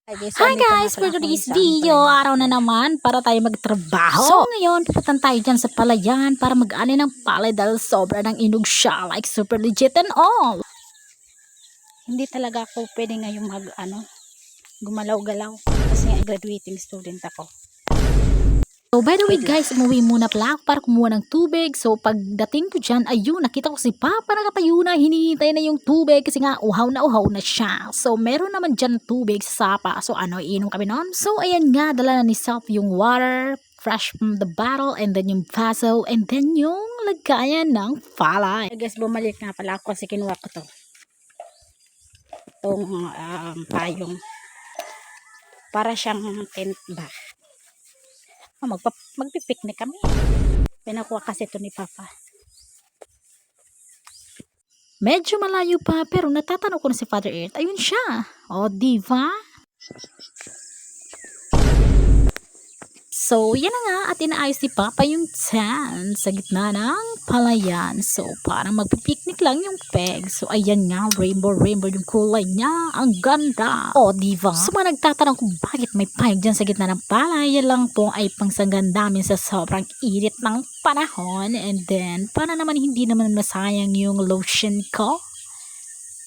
Hi guys, for today's video, araw na naman para tayo magtrabaho. So ngayon, pupuntan tayo dyan sa palayan para mag-ani ng palay dahil sobra ng inog siya, like super legit and all. Hindi talaga ako pwede ngayong gumalaw-galaw kasi nga graduating student ako. So by the way guys, umuwi muna pala ako para kumuha ng tubig. So pagdating ko dyan, ayun, nakita ko si Papa nakatayo na, hinihintay na yung tubig kasi nga uhaw na siya. So meron naman dyan tubig sa sapa. So iinom kami noon. So ayan nga, dala na ni Self yung water, fresh from the bottle, and then yung vaso, and then yung lagayan ng palay. I guess bumalik nga pala ako kasi kinuha ko to. Itong payong. Para siyang tent ba. Magpipiknik kami. Pinakuha kasi ito ni Papa. Medyo malayo pa pero natatanong ko na si Father Earth. Ayun siya. O, diva? So, yan na nga at inaayos ni Papa yung tent sa gitna ng palayan. So, parang magpipiknik lang yung peg. So, ayan nga, rainbow yung kulay niya. Ang ganda. O, diva? So, mga nagtatanong kung bakit may payag dyan sa gitna ng palay. Yan lang po ay pangsanggan namin sa sobrang init ng panahon. And then, para naman hindi naman masayang yung lotion ko.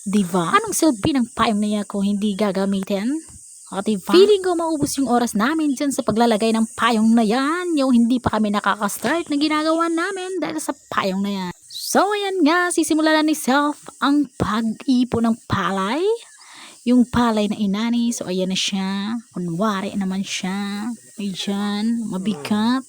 Diva? Anong silbi ng payong na yan kung hindi gagamitin? O, diba? Feeling ko maubos yung oras namin dyan sa paglalagay ng payong na yan. Yung hindi pa kami nakaka-start na ginagawa namin dahil sa payong na yan. So, ayan nga, sisimula na ni Self ang pag-ipon ng palay. Yung palay na inani. So, ayan na siya. Kunwari naman siya. Ayan, mabigat.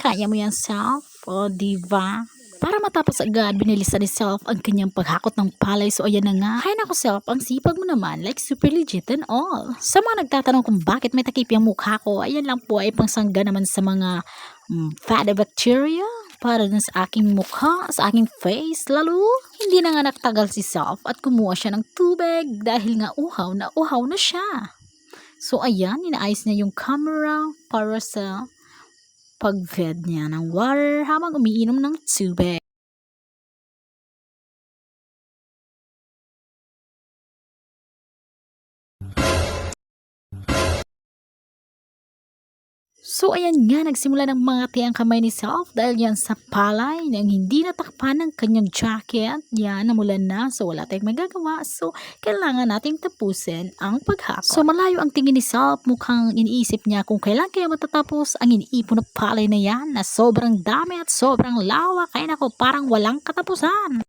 Kaya mo yan, Self. O, diba? Para matapos agad, binilisan ni Self ang kanyang paghakot ng palay. So, ayan na nga. Hay nako, Self, ang sipag mo naman, like super legit and all. Sa mga nagtatanong kung bakit may takip yung mukha ko, ayan lang po ay pangsangga naman sa mga fatty bacteria para dun sa aking mukha, sa aking face. Lalo, hindi na nga nagtagal si Self at kumuha siya ng tubig dahil nga uhaw na siya. So, ayan, inaayos niya yung camera para sa pag-fed niya ng water habang umiinom ng tubig. So ayan nga, nagsimula ng mangati ang kamay ni Self dahil yan sa palay nang hindi natakpan ng kanyang jacket. Yan, namulan na. So wala tayong magagawa. So kailangan nating tapusin ang paghakot. So malayo ang tingin ni Self. Mukhang iniisip niya kung kailan kaya matatapos ang iniipon na palay na yan na sobrang dami at sobrang lawak. Kaya nako, parang walang katapusan.